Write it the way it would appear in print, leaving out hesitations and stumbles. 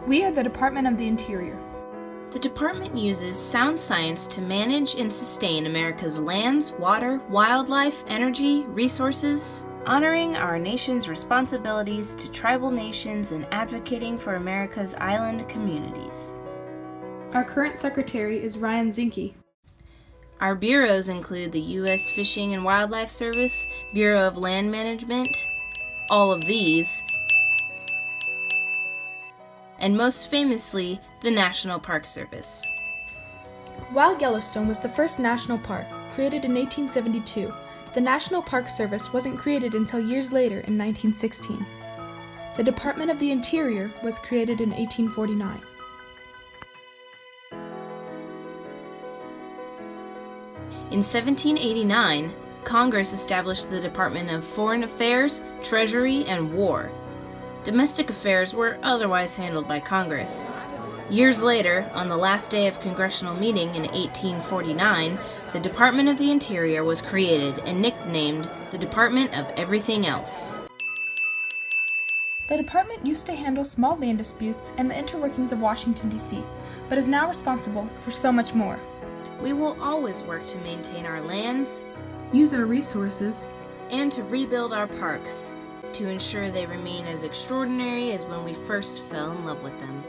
We are the Department of the Interior. The department uses sound science to manage and sustain America's lands, water, wildlife, energy, resources, honoring our nation's responsibilities to tribal nations and advocating for America's island communities. Our current secretary is Ryan Zinke. Our bureaus include the U.S. Fish and Wildlife Service, Bureau of Land Management, all of these, and most famously, the National Park Service. While Yellowstone was the first national park, created in 1872, the National Park Service wasn't created until years later in 1916. The Department of the Interior was created in 1849. In 1789, Congress established the Department of Foreign Affairs, Treasury, and War. Domestic affairs were otherwise handled by Congress. Years later, on the last day of congressional meeting in 1849, the Department of the Interior was created and nicknamed the Department of Everything Else. The department used to handle small land disputes and the interworkings of Washington, D.C., but is now responsible for so much more. We will always work to maintain our lands, Use our resources, and to rebuild our parks to ensure they remain as extraordinary as when we first fell in love with them.